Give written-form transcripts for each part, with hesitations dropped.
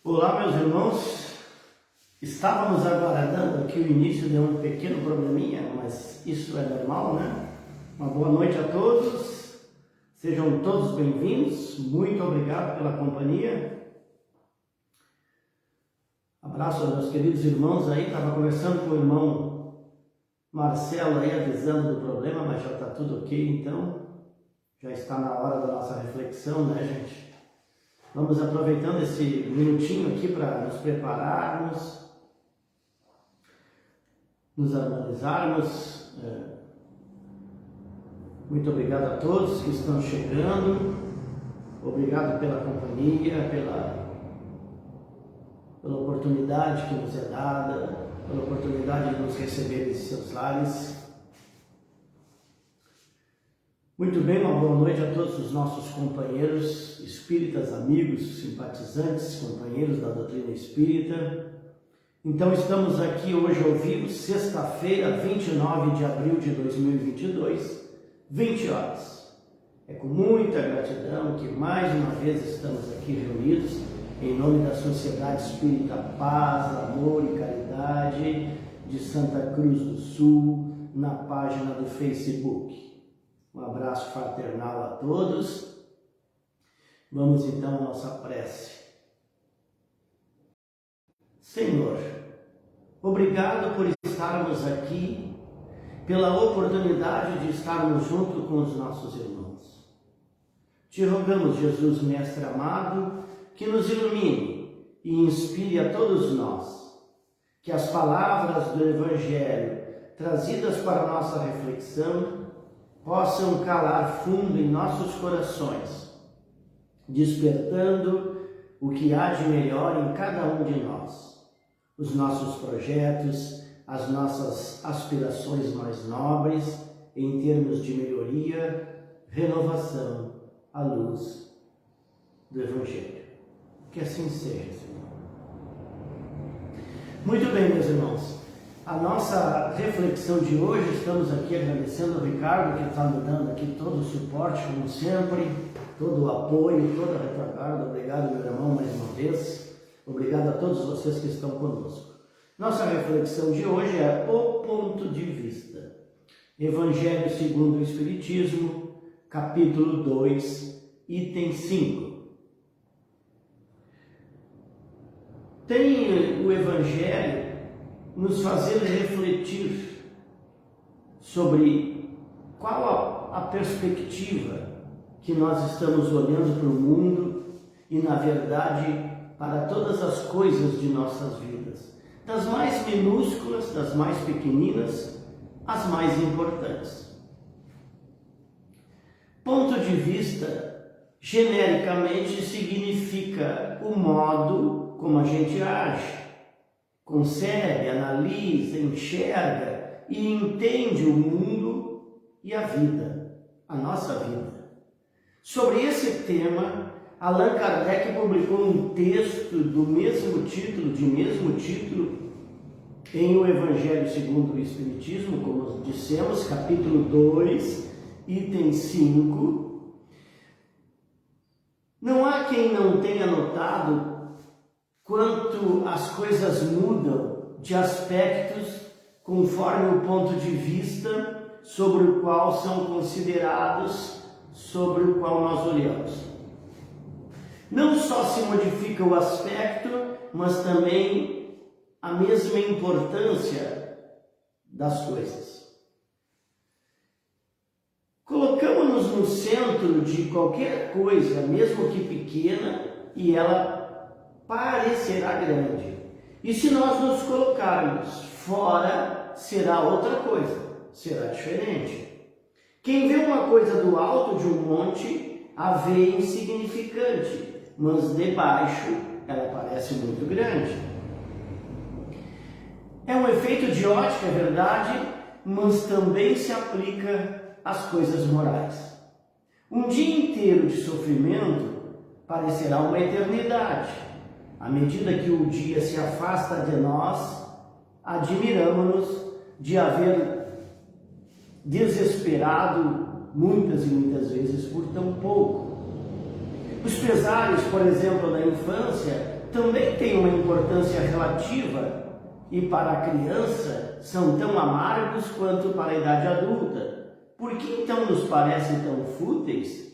Olá, meus irmãos. Estávamos aguardando aqui o início de um pequeno probleminha, mas isso é normal, né? Uma boa noite a todos. Sejam todos bem-vindos. Muito obrigado pela companhia. Abraço aos meus queridos irmãos aí. Estava conversando com o irmão Marcelo aí, avisando do problema, mas já está tudo ok, então já está na hora da nossa reflexão, né, gente? Vamos aproveitando esse minutinho aqui para nos prepararmos, nos harmonizarmos. Muito obrigado a todos que estão chegando. Obrigado pela companhia, pela oportunidade que nos é dada, pela oportunidade de nos receber em seus lares. Muito bem, uma boa noite a todos os nossos companheiros espíritas, amigos, simpatizantes, companheiros da doutrina espírita. Então estamos aqui hoje ao vivo, sexta-feira, 29 de abril de 2022, 20 horas. É com muita gratidão que mais uma vez estamos aqui reunidos em nome da Sociedade Espírita Paz, Amor e Caridade de Santa Cruz do Sul, na página do Facebook. Um abraço fraternal a todos. Vamos então à nossa prece. Senhor, obrigado por estarmos aqui, pela oportunidade de estarmos junto com os nossos irmãos. Te rogamos, Jesus, Mestre amado, que nos ilumine e inspire a todos nós, que as palavras do Evangelho trazidas para a nossa reflexão possam calar fundo em nossos corações, despertando o que há de melhor em cada um de nós, os nossos projetos, as nossas aspirações mais nobres em termos de melhoria, renovação à luz do Evangelho. Que assim seja, Senhor. Muito bem, meus irmãos. A nossa reflexão de hoje, estamos aqui agradecendo ao Ricardo, que está nos dando aqui todo o suporte, como sempre, todo o apoio, toda a retaguarda. Obrigado, meu irmão, mais uma vez. Obrigado a todos vocês que estão conosco. Nossa reflexão de hoje é o ponto de vista. Evangelho segundo o Espiritismo, capítulo 2, item 5. Tem o Evangelho nos fazer refletir sobre qual a perspectiva que nós estamos olhando para o mundo e, na verdade, para todas as coisas de nossas vidas, das mais minúsculas, das mais pequeninas, as mais importantes. Ponto de vista, genericamente, significa o modo como a gente age, concebe, analisa, enxerga e entende o mundo e a vida, a nossa vida. Sobre esse tema, Allan Kardec publicou um texto do mesmo título, em O Evangelho segundo o Espiritismo, como dissemos, capítulo 2, item 5. Não há quem não tenha notado quanto as coisas mudam de aspectos conforme o ponto de vista sobre o qual são considerados, sobre o qual nós olhamos. Não só se modifica o aspecto, mas também a mesma importância das coisas. Colocamos-nos no centro de qualquer coisa, mesmo que pequena, e ela parecerá grande. E se nós nos colocarmos fora, será outra coisa, será diferente. Quem vê uma coisa do alto de um monte, a vê insignificante, mas debaixo ela parece muito grande. É um efeito de ótica, é verdade, mas também se aplica às coisas morais. Um dia inteiro de sofrimento parecerá uma eternidade. À medida que o dia se afasta de nós, admiramos-nos de haver desesperado muitas e muitas vezes por tão pouco. Os pesares, por exemplo, da infância também tem uma importância relativa e para a criança são tão amargos quanto para a idade adulta. Por que então nos parecem tão fúteis?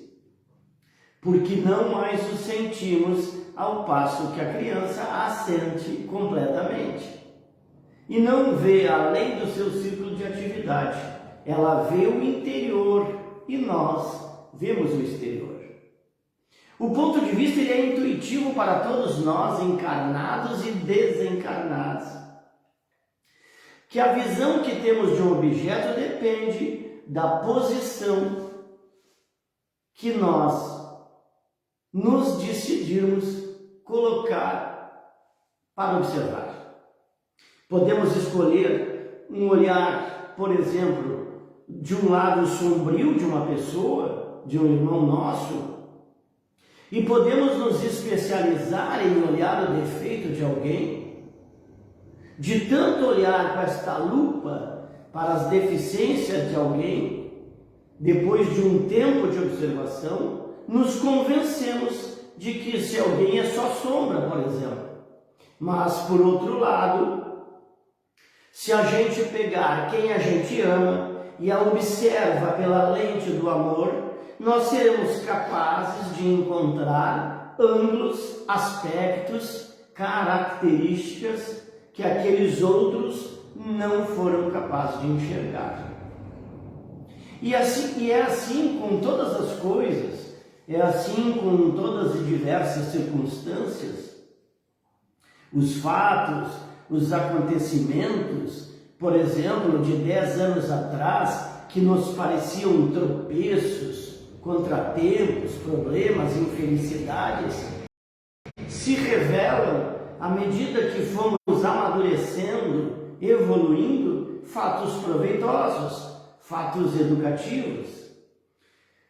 Porque não mais os sentimos ao passo que a criança as sente completamente. E não vê além do seu círculo de atividade. Ela vê o interior e nós vemos o exterior. O ponto de vista ele é intuitivo para todos nós, encarnados e desencarnados. Que a visão que temos de um objeto depende da posição que nós nos decidirmos colocar para observar. Podemos escolher um olhar, por exemplo, de um lado sombrio de uma pessoa, de um irmão nosso, e podemos nos especializar em olhar o defeito de alguém, de tanto olhar com esta lupa para as deficiências de alguém, depois de um tempo de observação, nos convencemos de que esse alguém é só sombra, por exemplo. Mas, por outro lado, se a gente pegar quem a gente ama e a observa pela lente do amor, nós seremos capazes de encontrar ângulos, aspectos, características que aqueles outros não foram capazes de enxergar. E é assim com todas as coisas, é assim com todas as diversas circunstâncias. Os fatos, os acontecimentos, por exemplo, de 10 anos atrás, que nos pareciam tropeços, contratempos, problemas, infelicidades, se revelam, à medida que fomos amadurecendo, evoluindo, fatos proveitosos, fatos educativos.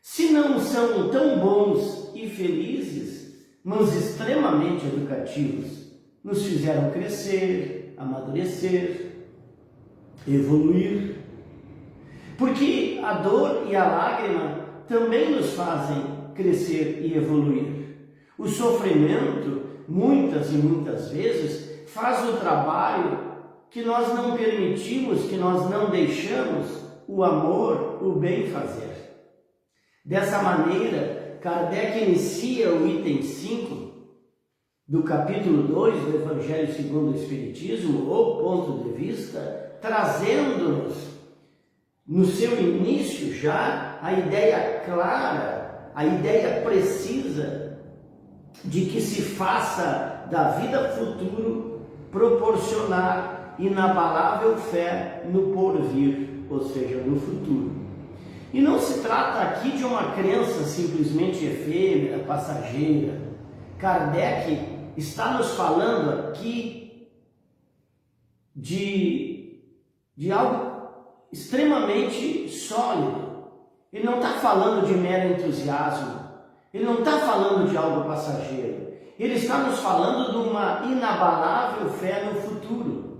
Se não são tão bons e felizes, mas extremamente educativos, nos fizeram crescer, amadurecer, evoluir. Porque a dor e a lágrima também nos fazem crescer e evoluir. O sofrimento, muitas e muitas vezes, faz o trabalho que nós não permitimos, que nós não deixamos o amor, o bem fazer. Dessa maneira, Kardec inicia o item 5 do capítulo 2 do Evangelho segundo o Espiritismo, ou ponto de vista, trazendo-nos no seu início já a ideia clara, a ideia precisa de que se faça da vida futuro proporcionar inabalável fé no porvir, ou seja, no futuro. E não se trata aqui de uma crença simplesmente efêmera, passageira. Kardec está nos falando aqui de algo extremamente sólido. Ele não está falando de mero entusiasmo, ele não está falando de algo passageiro, ele está nos falando de uma inabalável fé no futuro,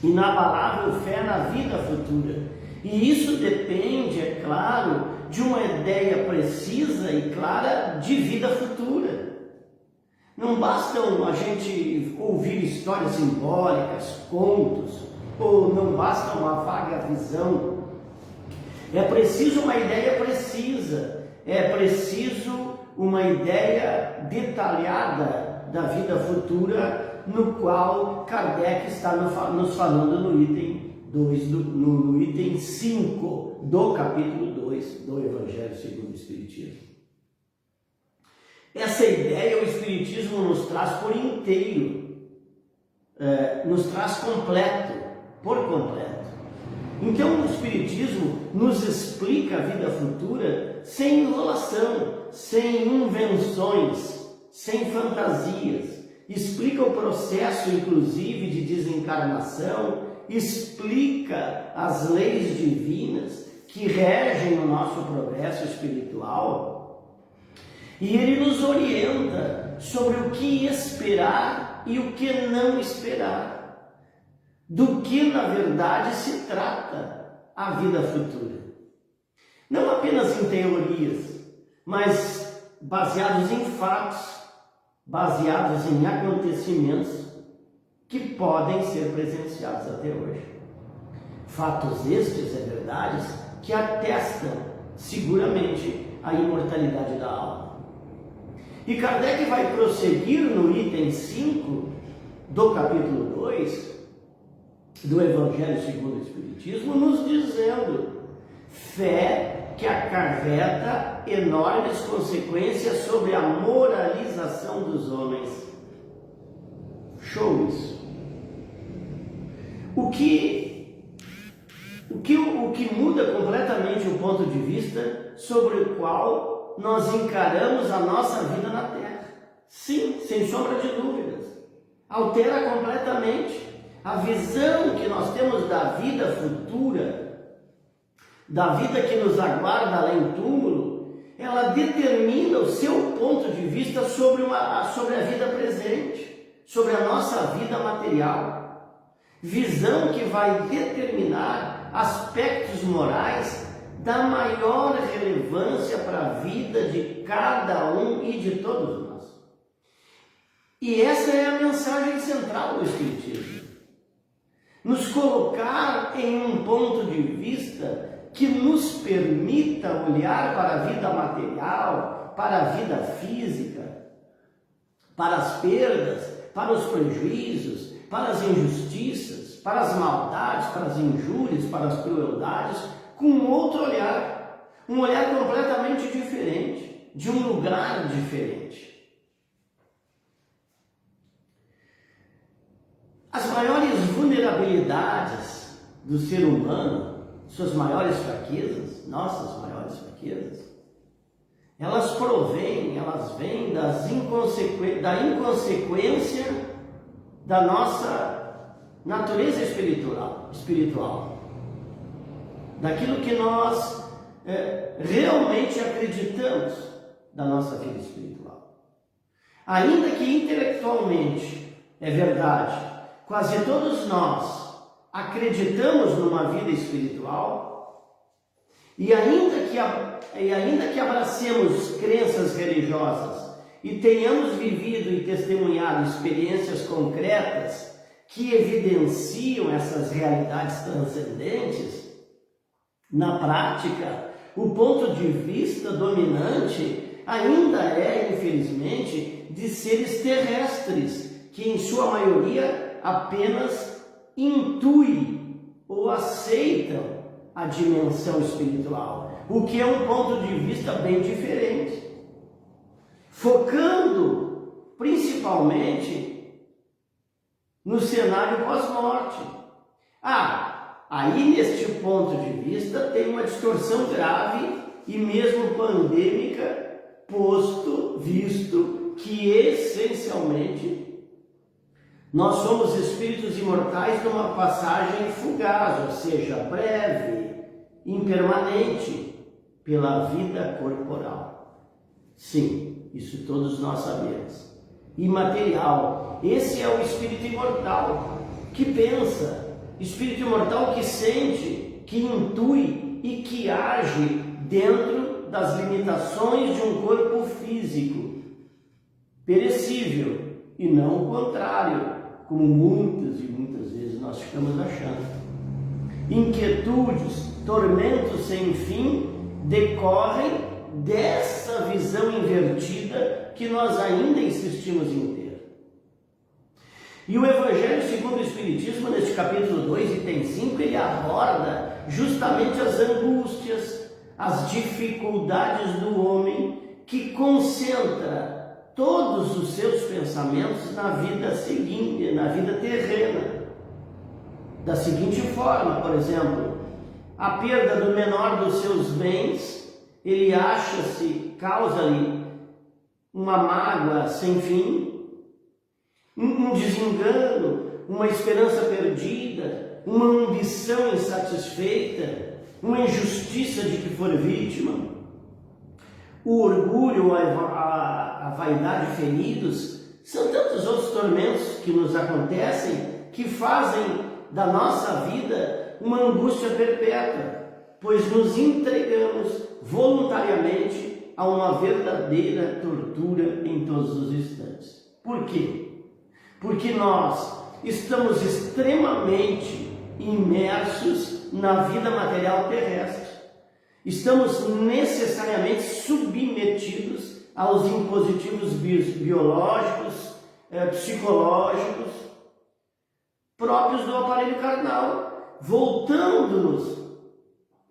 inabalável fé na vida futura. E isso depende, é claro, de uma ideia precisa e clara de vida futura. Não basta a gente ouvir histórias simbólicas, contos, ou não basta uma vaga visão. É preciso uma ideia precisa, é preciso uma ideia detalhada da vida futura, no qual Kardec está nos falando no item 2, no item 5 do capítulo 2 do Evangelho segundo o Espiritismo. Essa ideia o Espiritismo nos traz por inteiro, nos traz completo, por completo. Então o Espiritismo nos explica a vida futura sem enrolação, sem invenções, sem fantasias. Explica o processo, inclusive, de desencarnação, explica as leis divinas que regem o nosso progresso espiritual, e ele nos orienta sobre o que esperar e o que não esperar. Do que, na verdade, se trata a vida futura. Não apenas em teorias, mas baseados em fatos, baseados em acontecimentos que podem ser presenciados até hoje. Fatos estes, é verdade, que atestam seguramente a imortalidade da alma. E Kardec vai prosseguir no item 5 do capítulo 2 do Evangelho segundo o Espiritismo, nos dizendo: fé que acarreta enormes consequências sobre a moralização dos homens. Show isso. O que muda completamente o ponto de vista sobre o qual nós encaramos a nossa vida na Terra. Sim, sem sombra de dúvidas. Altera completamente a visão que nós temos da vida futura, da vida que nos aguarda além do túmulo. Ela determina o seu ponto de vista sobre a vida presente, sobre a nossa vida material. Visão que vai determinar aspectos morais da maior relevância para a vida de cada um e de todos nós. E essa é a mensagem central do Espiritismo. Nos colocar em um ponto de vista que nos permita olhar para a vida material, para a vida física, para as perdas, para os prejuízos, para as injustiças, para as maldades, para as injúrias, para as crueldades, com um outro olhar, um olhar completamente diferente, de um lugar diferente. As maiores vulnerabilidades do ser humano, suas maiores fraquezas, nossas maiores fraquezas, elas vêm da inconsequência da nossa natureza espiritual, daquilo que nós realmente acreditamos da nossa vida espiritual. Ainda que intelectualmente, é verdade, quase todos nós acreditamos numa vida espiritual, e ainda que abracemos crenças religiosas e tenhamos vivido e testemunhado experiências concretas que evidenciam essas realidades transcendentes, na prática, o ponto de vista dominante ainda é, infelizmente, de seres terrestres, que em sua maioria apenas intuem ou aceitam a dimensão espiritual, o que é um ponto de vista bem diferente, focando principalmente no cenário pós-morte. Aí neste ponto de vista tem uma distorção grave e mesmo pandêmica, visto que essencialmente nós somos espíritos imortais numa passagem fugaz, ou seja, breve, impermanente, pela vida corporal. Sim, isso todos nós sabemos. Imaterial. Esse é o espírito imortal que pensa, espírito imortal que sente, que intui e que age dentro das limitações de um corpo físico perecível, e não o contrário, como muitas e muitas vezes nós ficamos achando. Inquietudes, tormentos sem fim decorrem dessa visão invertida que nós ainda insistimos em ter. E o Evangelho segundo o Espiritismo, neste capítulo 2, item 5, ele aborda justamente as angústias, as dificuldades do homem que concentra todos os seus pensamentos na vida seguinte, na vida terrena. Da seguinte forma, por exemplo, a perda do menor dos seus bens, ele causa-lhe uma mágoa sem fim, um desengano, uma esperança perdida, uma ambição insatisfeita, uma injustiça de que for vítima, o orgulho, a vaidade feridos, são tantos outros tormentos que nos acontecem que fazem da nossa vida uma angústia perpétua, pois nos entregamos voluntariamente a uma verdadeira tortura em todos os instantes. Por quê? Porque nós estamos extremamente imersos na vida material terrestre. Estamos necessariamente submetidos aos impositivos biológicos, psicológicos, próprios do aparelho carnal, voltando-nos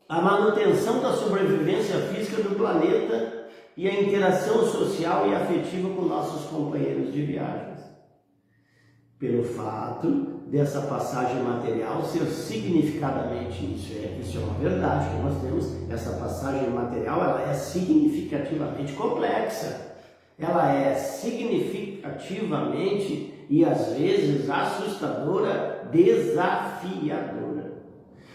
à manutenção da sobrevivência física do planeta e à interação social e afetiva com nossos companheiros de viagens. Pelo fato dessa passagem material ser significadamente isso é uma verdade que nós temos. Essa passagem material, ela é significativamente complexa, ela é significativamente e às vezes assustadora, desafiadora.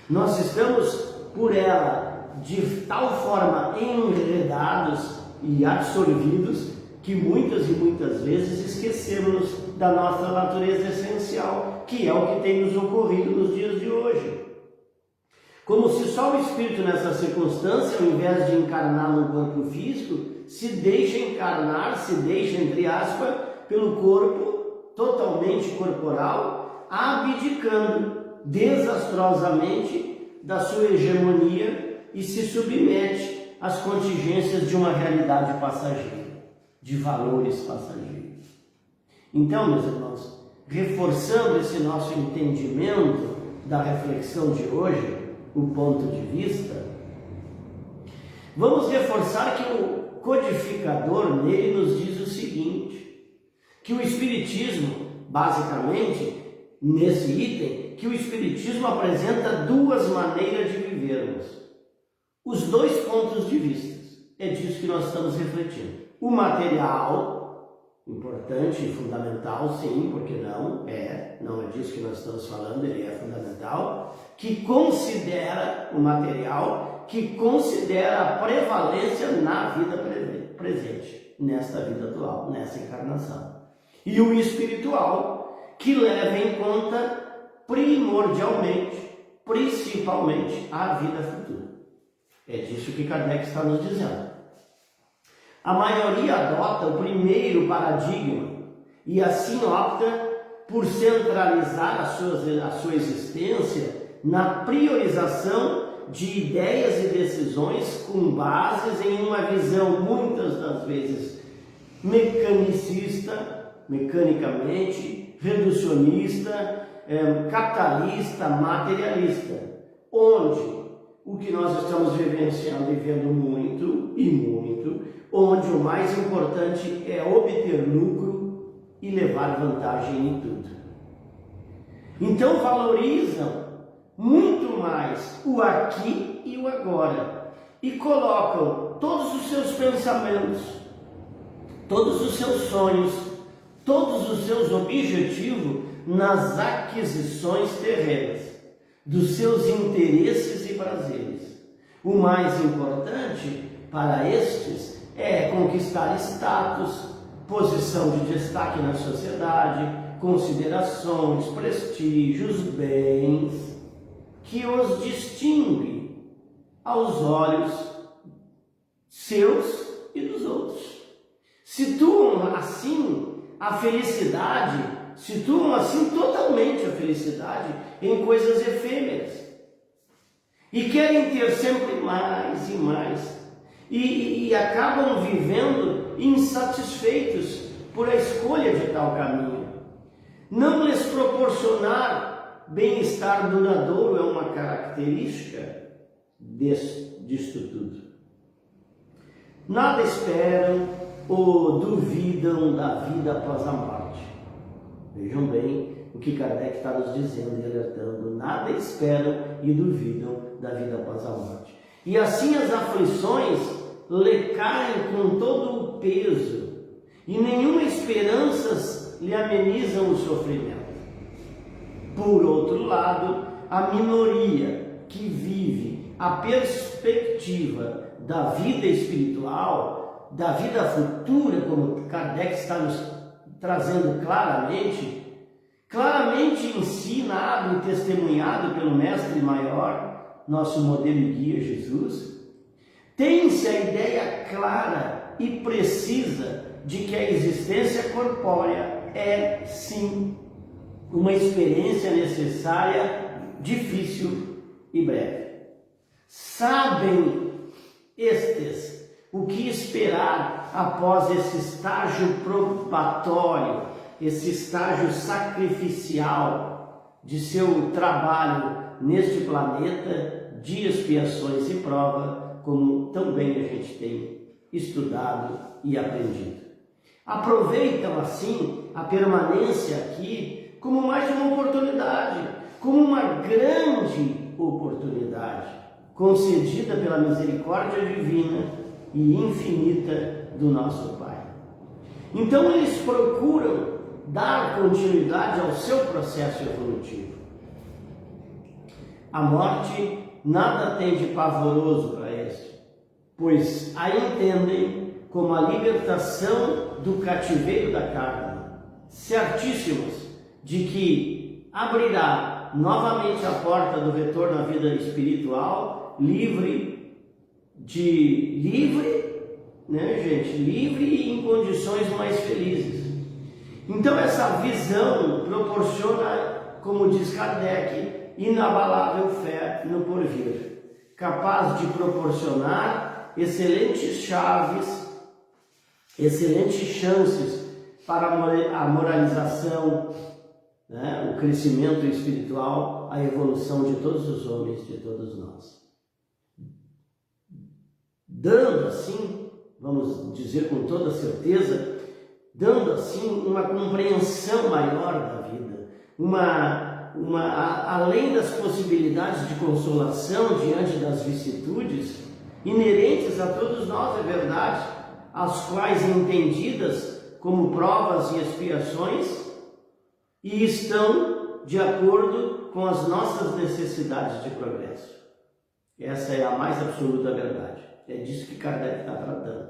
Nós estamos por ela de tal forma enredados e absorvidos que muitas e muitas vezes esquecemos da nossa natureza essencial, que é o que tem nos ocorrido nos dias de hoje. Como se só o espírito nessa circunstância, ao invés de encarnar no corpo físico, se deixa encarnar, se deixa, entre aspas, pelo corpo totalmente corporal, abdicando desastrosamente da sua hegemonia e se submete às contingências de uma realidade passageira, de valores passageiros. Então, meus irmãos, reforçando esse nosso entendimento da reflexão de hoje, o ponto de vista, vamos reforçar que o codificador nele nos diz o seguinte, que o Espiritismo, basicamente, nesse item, que o Espiritismo apresenta duas maneiras de vivermos. Os dois pontos de vista. É disso que nós estamos refletindo. O material, importante e fundamental, sim, porque não é disso que nós estamos falando, ele é fundamental, que considera o material, que considera a prevalência na vida presente, nesta vida atual, nessa encarnação. E o espiritual, que leva em conta primordialmente, principalmente, a vida futura. É disso que Kardec está nos dizendo. A maioria adota o primeiro paradigma e assim opta por centralizar a sua existência na priorização de ideias e decisões com bases em uma visão muitas das vezes mecanicamente, reducionista, capitalista, materialista, onde o que nós estamos vivenciando e vendo muito, onde o mais importante é obter lucro e levar vantagem em tudo. Então valorizam muito mais o aqui e o agora e colocam todos os seus pensamentos, todos os seus sonhos, todos os seus objetivos nas aquisições terrenas, dos seus interesses e prazeres. O mais importante para estes é conquistar status, posição de destaque na sociedade, considerações, prestígios, bens, que os distinguem aos olhos seus e dos outros. Situam assim a felicidade, situam assim totalmente a felicidade em coisas efêmeras. E querem ter sempre mais e mais. E acabam vivendo insatisfeitos por a escolha de tal caminho. Não lhes proporcionar bem-estar duradouro é uma característica disto tudo. Nada esperam ou duvidam da vida após a morte. Vejam bem o que Kardec está nos dizendo e alertando. Nada esperam e duvidam da vida após a morte. E assim as aflições lhe caem com todo o peso e nenhuma esperança lhe amenizam o sofrimento. Por outro lado, a minoria que vive a perspectiva da vida espiritual, da vida futura, como Kardec está nos trazendo claramente ensinado e testemunhado pelo Mestre Maior, nosso modelo e guia Jesus, Tem-se a ideia clara e precisa de que a existência corpórea é, sim, uma experiência necessária, difícil e breve. Sabem estes o que esperar após esse estágio probatório, esse estágio sacrificial de seu trabalho neste planeta de expiações e prova, como também a gente tem estudado e aprendido. Aproveitam assim a permanência aqui como mais uma oportunidade, como uma grande oportunidade concedida pela misericórdia divina e infinita do nosso Pai. Então eles procuram dar continuidade ao seu processo evolutivo. A morte nada tem de pavoroso para este, pois a entendem como a libertação do cativeiro da carne, certíssimos de que abrirá novamente a porta do retorno à vida espiritual, livre, né, gente? Livre e em condições mais felizes. Então essa visão proporciona, como diz Kardec, inabalável fé no porvir, capaz de proporcionar excelentes chances para a moralização, né, o crescimento espiritual, a evolução de todos os homens, de todos nós. Dando assim, vamos dizer com toda certeza, dando assim uma compreensão maior da vida, além das possibilidades de consolação diante das vicissitudes inerentes a todos nós, é verdade, as quais entendidas como provas e expiações e estão de acordo com as nossas necessidades de progresso. Essa é a mais absoluta verdade. É disso que Kardec está tratando.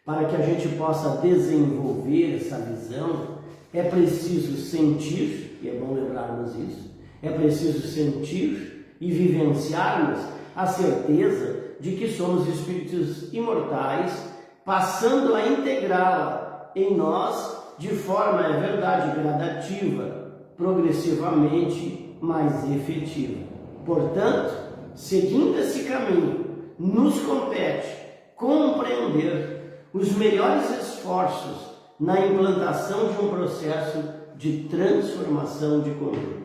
Para que a gente possa desenvolver essa visão, é preciso sentir, e é bom lembrarmos isso, é preciso sentir e vivenciarmos a certeza de que somos espíritos imortais, passando a integrá-la em nós de forma, é verdade, gradativa, progressivamente mais efetiva. Portanto, seguindo esse caminho, nos compete compreender os melhores esforços na implantação de um processo de transformação de conduta,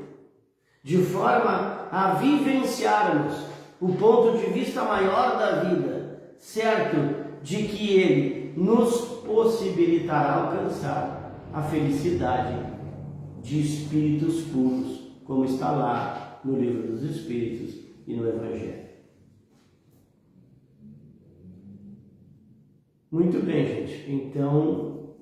de forma a vivenciarmos o ponto de vista maior da vida, certo de que ele nos possibilitará alcançar a felicidade de espíritos puros, como está lá no Livro dos Espíritos e no Evangelho. Muito bem, gente. Então,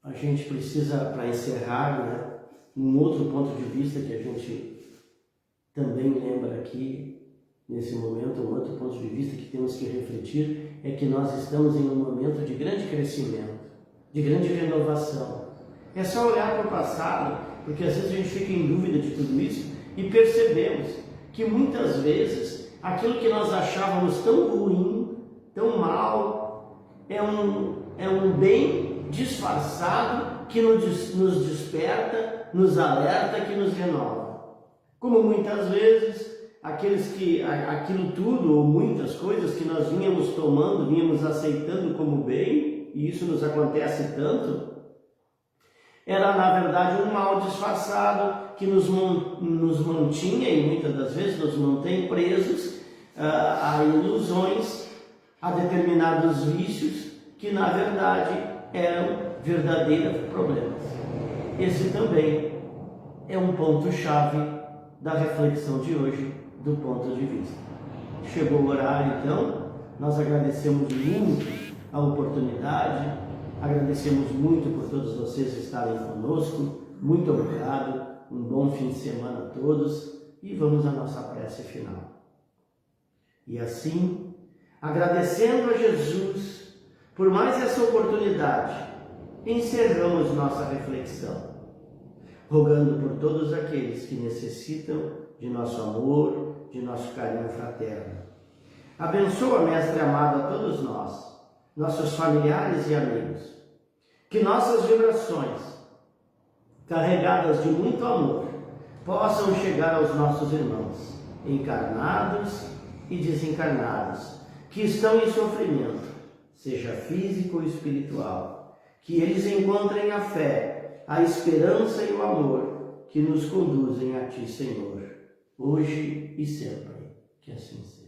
a gente precisa, para encerrar, né, um outro ponto de vista que a gente também lembra aqui, nesse momento, um outro ponto de vista que temos que refletir, é que nós estamos em um momento de grande crescimento, de grande renovação. É só olhar para o passado, porque às vezes a gente fica em dúvida de tudo isso e percebemos que muitas vezes aquilo que nós achávamos tão ruim, tão mal, é um bem disfarçado que nos desperta, nos alerta, que nos renova. Como muitas vezes aquilo tudo ou muitas coisas que nós vínhamos tomando, vínhamos aceitando como bem, e isso nos acontece tanto, era na verdade um mal disfarçado que nos mantinha e muitas das vezes nos mantém presos a ilusões, a determinados vícios que na verdade eram verdadeiros problemas. Esse também é um ponto-chave da reflexão de hoje, do ponto de vista. Chegou o horário, então, nós agradecemos muito a oportunidade, agradecemos muito por todos vocês estarem conosco, muito obrigado, um bom fim de semana a todos e vamos à nossa prece final. E assim, agradecendo a Jesus por mais essa oportunidade, encerramos nossa reflexão, rogando por todos aqueles que necessitam de nosso amor, de nosso carinho fraterno. Abençoa, Mestre amado, a todos nós, nossos familiares e amigos. Que nossas vibrações, carregadas de muito amor, possam chegar aos nossos irmãos, encarnados e desencarnados, que estão em sofrimento, seja físico ou espiritual. Que eles encontrem a fé, a esperança e o amor que nos conduzem a Ti, Senhor, hoje e sempre. Que assim seja.